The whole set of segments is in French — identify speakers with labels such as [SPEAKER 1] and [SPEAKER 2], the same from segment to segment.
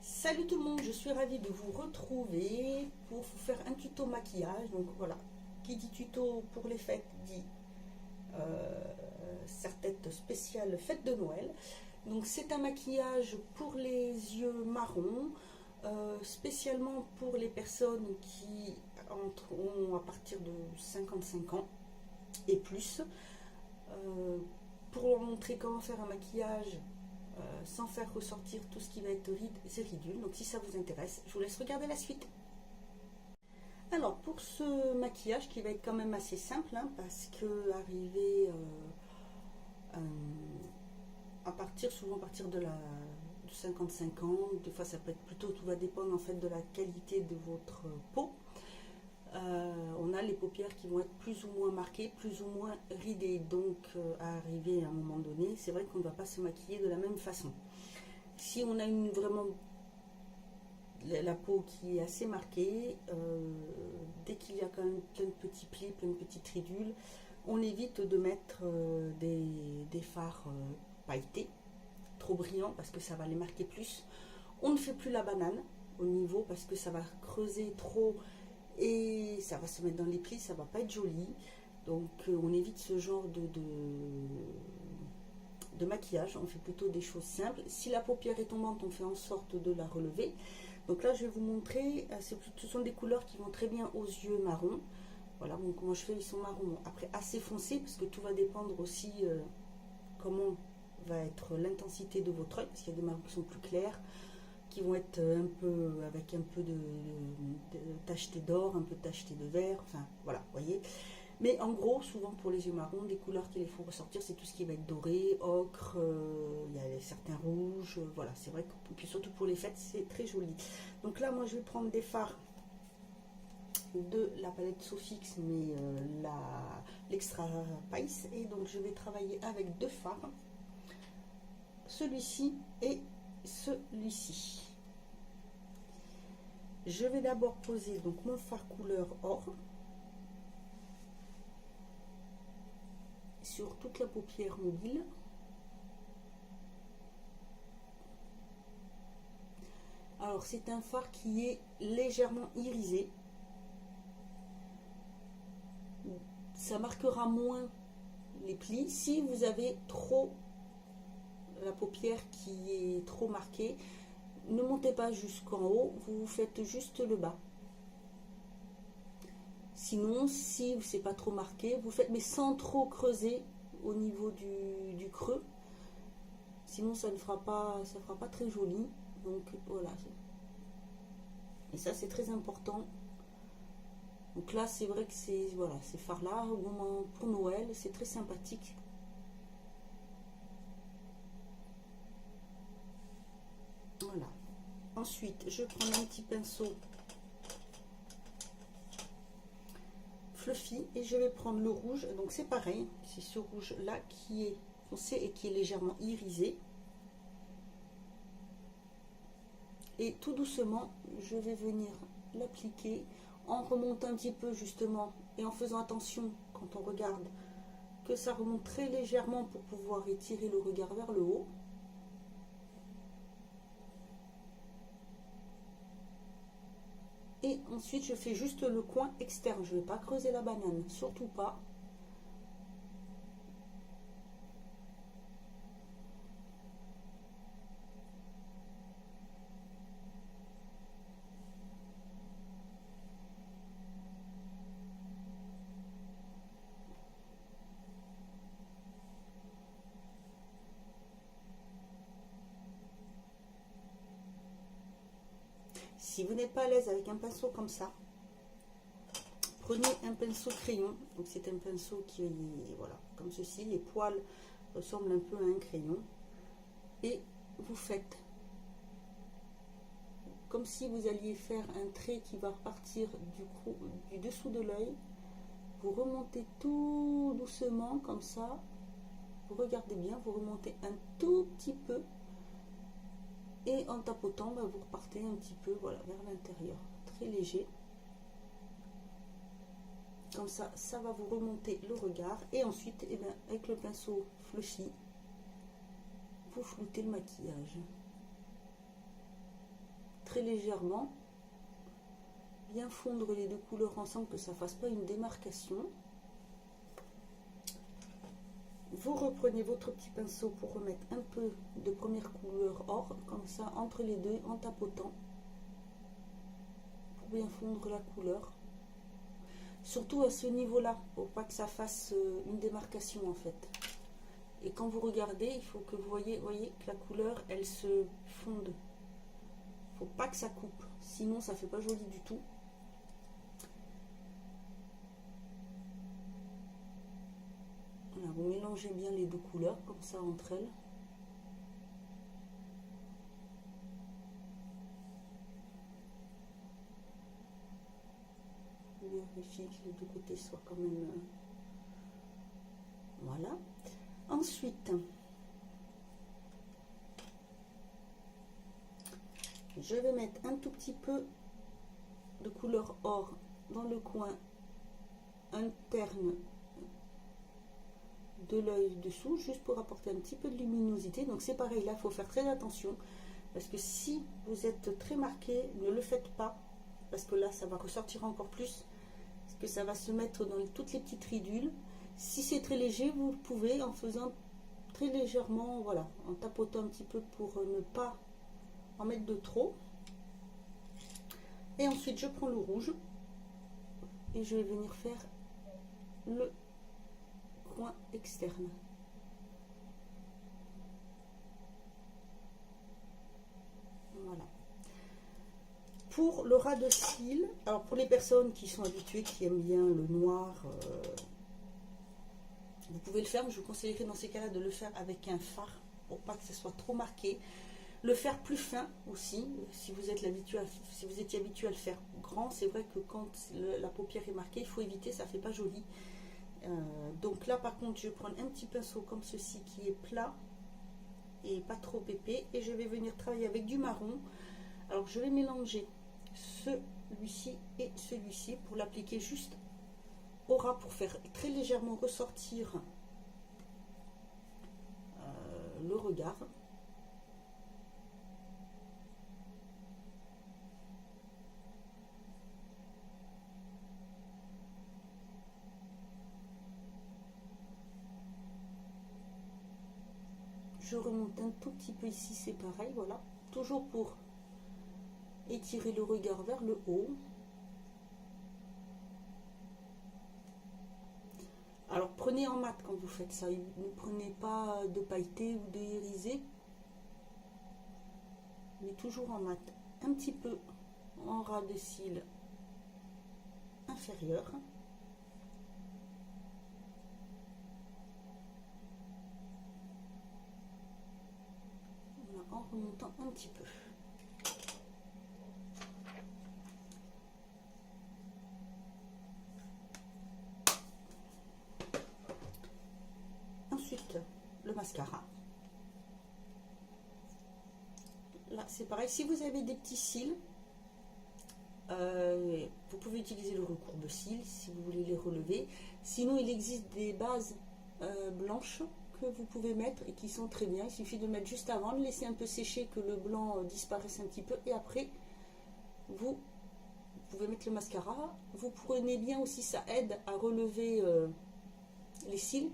[SPEAKER 1] Salut tout le monde, je suis ravie de vous retrouver pour vous faire un tuto maquillage. Donc voilà, qui dit tuto pour les fêtes dit serre-tête spéciale fête de Noël. Donc c'est un maquillage pour les yeux marrons, spécialement pour les personnes qui ont à partir de 55 ans et plus. Pour leur montrer comment faire un maquillage sans faire ressortir tout ce qui va être ridule. Donc si ça vous intéresse, je vous laisse regarder la suite. Alors pour ce maquillage qui va être quand même assez simple, parce que arriver souvent à partir de 55 ans, des fois ça peut être plutôt, tout va dépendre en fait de la qualité de votre peau. On a les paupières qui vont être plus ou moins marquées, plus ou moins ridées. Donc à arriver à un moment donné, c'est vrai qu'on ne va pas se maquiller de la même façon. Si on a vraiment la peau qui est assez marquée, dès qu'il y a quand même plein de petits plis, plein de petites ridules, on évite de mettre des fards pailletés, trop brillants, parce que ça va les marquer plus. On ne fait plus la banane au niveau, parce que ça va creuser trop et ça va se mettre dans les plis, ça va pas être joli. Donc on évite ce genre de maquillage, on fait plutôt des choses simples. Si la paupière est tombante, on fait en sorte de la relever. Donc là je vais vous montrer, ce sont des couleurs qui vont très bien aux yeux marrons. Voilà, donc comment je fais, ils sont marrons, après assez foncés, parce que tout va dépendre aussi comment va être l'intensité de votre œil, parce qu'il y a des marrons qui sont plus clairs, qui vont être un peu avec un peu de tacheté d'or, un peu de tacheté de vert, enfin voilà, vous voyez. Mais en gros, souvent pour les yeux marrons, des couleurs qui les font ressortir, c'est tout ce qui va être doré, ocre, il y a certains rouges, voilà, c'est vrai que puis surtout pour les fêtes, c'est très joli. Donc là, moi je vais prendre des fards de la palette Sofix, mais l'extra Spice, et donc je vais travailler avec deux fards, celui-ci et celui-ci. Je vais d'abord poser donc mon fard couleur or sur toute la paupière mobile. Alors c'est un fard qui est légèrement irisé, ça marquera moins les plis. Si vous avez trop la paupière qui est trop marquée, ne montez pas jusqu'en haut, vous faites juste le bas. Sinon, si c'est pas trop marqué, vous faites, mais sans trop creuser au niveau du creux. Sinon, ça ne fera pas très joli. Donc voilà. Et ça, c'est très important. Donc là, c'est vrai que voilà, ces fards-là, au moment pour Noël, c'est très sympathique. Voilà. Ensuite, je prends un petit pinceau fluffy et je vais prendre le rouge. Donc c'est pareil, c'est ce rouge là qui est foncé et qui est légèrement irisé. Et tout doucement, je vais venir l'appliquer en remontant un petit peu justement et en faisant attention quand on regarde que ça remonte très légèrement pour pouvoir étirer le regard vers le haut. Et ensuite, je fais juste le coin externe. Je ne vais pas creuser la banane, surtout pas. Si vous n'êtes pas à l'aise avec un pinceau comme ça, prenez un pinceau crayon. Donc c'est un pinceau qui est, voilà, comme ceci, les poils ressemblent un peu à un crayon. Et vous faites comme si vous alliez faire un trait qui va repartir du dessous de l'œil. Vous remontez tout doucement comme ça. Vous regardez bien, vous remontez un tout petit peu. Et en tapotant, vous repartez un petit peu, voilà, vers l'intérieur. Très léger. Comme ça, ça va vous remonter le regard. Et ensuite, eh bien, avec le pinceau fluffy, vous floutez le maquillage. très légèrement, bien fondre les deux couleurs ensemble, que ça ne fasse pas une démarcation. Vous reprenez votre petit pinceau pour remettre un peu de première couleur or, comme ça, entre les deux, en tapotant, pour bien fondre la couleur. Surtout à ce niveau-là, pour pas que ça fasse une démarcation en fait. Et quand vous regardez, il faut que vous voyez que la couleur, elle se fonde. Il ne faut pas que ça coupe, sinon ça ne fait pas joli du tout. Voilà, vous mélangez bien les deux couleurs, comme ça, entre elles. Vérifiez que les deux côtés soient quand même... Voilà. Ensuite, je vais mettre un tout petit peu de couleur or dans le coin interne de l'œil dessous, juste pour apporter un petit peu de luminosité. Donc c'est pareil, là il faut faire très attention, parce que si vous êtes très marqué, ne le faites pas, parce que là ça va ressortir encore plus, parce que ça va se mettre dans toutes les petites ridules. Si c'est très léger, vous pouvez, en faisant très légèrement, voilà, en tapotant un petit peu pour ne pas en mettre de trop. Et ensuite je prends le rouge et je vais venir faire le coin externe. Voilà. Pour le ras de cils, alors pour les personnes qui sont habituées, qui aiment bien le noir, vous pouvez le faire, mais je vous conseillerais dans ces cas-là de le faire avec un fard pour pas que ce soit trop marqué. Le faire plus fin aussi, si vous étiez habitué à le faire grand, c'est vrai que quand la paupière est marquée, il faut éviter, ça fait pas joli. Donc là par contre, je vais prendre un petit pinceau comme ceci qui est plat et pas trop épais, et je vais venir travailler avec du marron. Alors je vais mélanger celui-ci et celui-ci pour l'appliquer juste au ras, pour faire très légèrement ressortir le regard. Je remonte un tout petit peu ici, c'est pareil, voilà, toujours pour étirer le regard vers le haut. Alors prenez en mat quand vous faites ça, ne prenez pas de pailleté ou de irisé, mais toujours en mat, un petit peu en ras de cils inférieur. En remontant un petit peu. Ensuite, le mascara. Là, c'est pareil. Si vous avez des petits cils, vous pouvez utiliser le recourbe-cils si vous voulez les relever. Sinon, il existe des bases blanches que vous pouvez mettre et qui sont très bien. Il suffit de mettre juste avant, de laisser un peu sécher, que le blanc disparaisse un petit peu, et après vous pouvez mettre le mascara. Vous prenez bien aussi, ça aide à relever les cils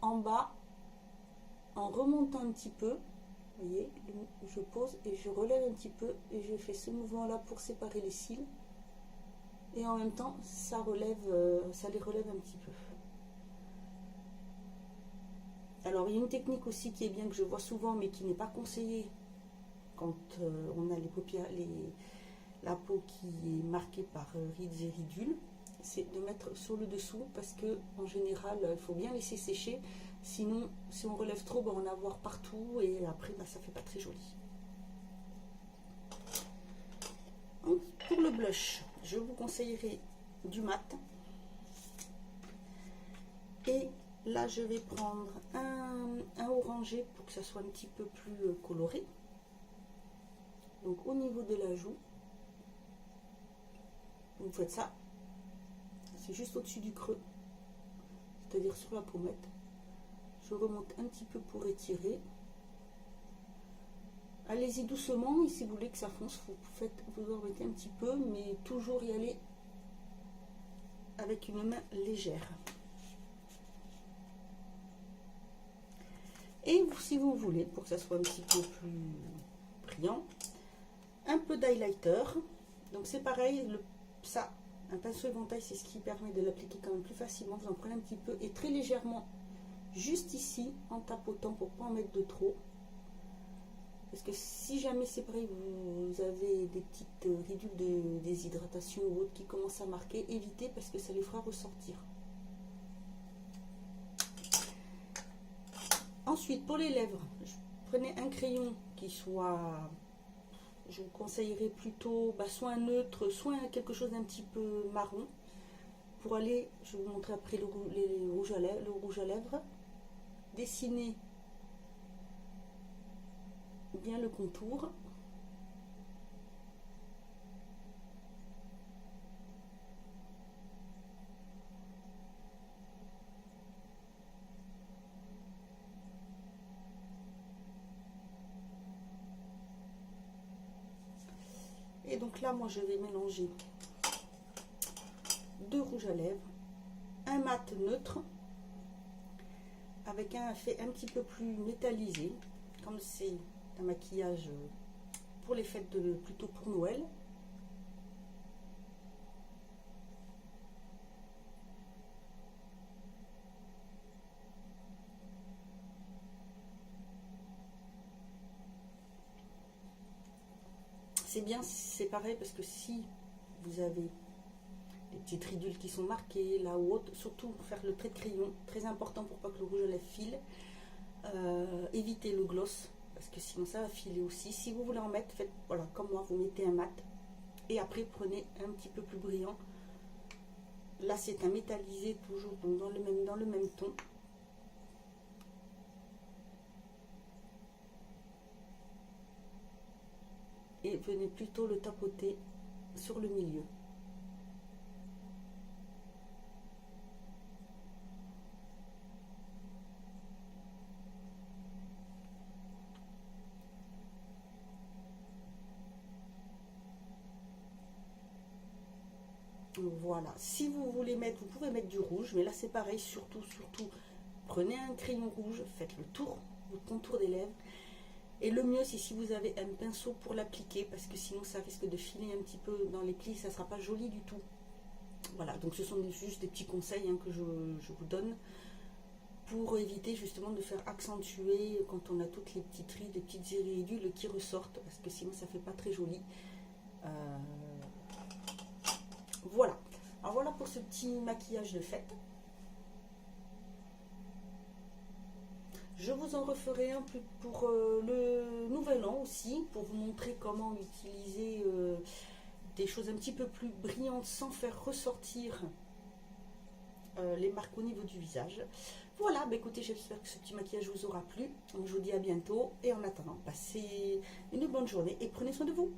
[SPEAKER 1] en bas en remontant un petit peu. Vous voyez, je pose et je relève un petit peu et je fais ce mouvement là pour séparer les cils, et en même temps ça relève, ça les relève un petit peu. Alors, il y a une technique aussi qui est bien, que je vois souvent, mais qui n'est pas conseillée quand on a les paupières, la peau qui est marquée par rides et ridules, c'est de mettre sur le dessous, parce que en général, il faut bien laisser sécher. Sinon, si on relève trop, on va en avoir partout, et après, ça fait pas très joli. Donc, pour le blush, je vous conseillerais du mat. Et là, je vais prendre un orangé pour que ça soit un petit peu plus coloré. Donc, au niveau de la joue, vous faites ça. C'est juste au-dessus du creux, c'est-à-dire sur la pommette. Je remonte un petit peu pour étirer. allez-y doucement, et si vous voulez que ça fonce, vous en mettez un petit peu, mais toujours y aller avec une main légère. Et si vous voulez, pour que ça soit un petit peu plus brillant, un peu d'highlighter. Donc c'est pareil, un pinceau éventail, c'est ce qui permet de l'appliquer quand même plus facilement. Vous en prenez un petit peu et très légèrement, juste ici, en tapotant pour ne pas en mettre de trop. Parce que si jamais c'est pareil, vous avez des petites ridules de déshydratation ou autre qui commencent à marquer, évitez parce que ça les fera ressortir. Ensuite, pour les lèvres, prenez un crayon qui soit, je vous conseillerais plutôt soit un neutre, soit quelque chose d'un petit peu marron. Pour aller, je vais vous montrer après le rouge à lèvres, dessiner bien le contour. Et donc là, moi, je vais mélanger 2 rouges à lèvres, un mat neutre, avec un effet un petit peu plus métallisé, comme c'est un maquillage pour les fêtes plutôt pour Noël. C'est bien, c'est pareil, parce que si vous avez des petites ridules qui sont marquées là ou autre, surtout faire le trait de crayon, très important pour pas que le rouge à lèvres file. Évitez le gloss, parce que sinon ça va filer aussi. Si vous voulez en mettre, faites voilà, comme moi, vous mettez un mat et après prenez un petit peu plus brillant. Là c'est un métallisé, toujours donc dans le même ton. Et venez plutôt le tapoter sur le milieu. Voilà, si vous voulez mettre, vous pouvez mettre du rouge, mais là c'est pareil, surtout, prenez un crayon rouge, faites le contour des lèvres. Et le mieux, c'est si vous avez un pinceau pour l'appliquer, parce que sinon ça risque de filer un petit peu dans les plis, ça ne sera pas joli du tout. Voilà, donc ce sont juste des petits conseils que je vous donne pour éviter justement de faire accentuer quand on a toutes les petites rides, les petites iridules qui ressortent, parce que sinon ça fait pas très joli. Voilà, alors voilà pour ce petit maquillage de fête. Je vous en referai un plus pour le nouvel an aussi, pour vous montrer comment utiliser des choses un petit peu plus brillantes sans faire ressortir les marques au niveau du visage. Voilà, bah écoutez, j'espère que ce petit maquillage vous aura plu. Je vous dis à bientôt et en attendant, passez une bonne journée et prenez soin de vous.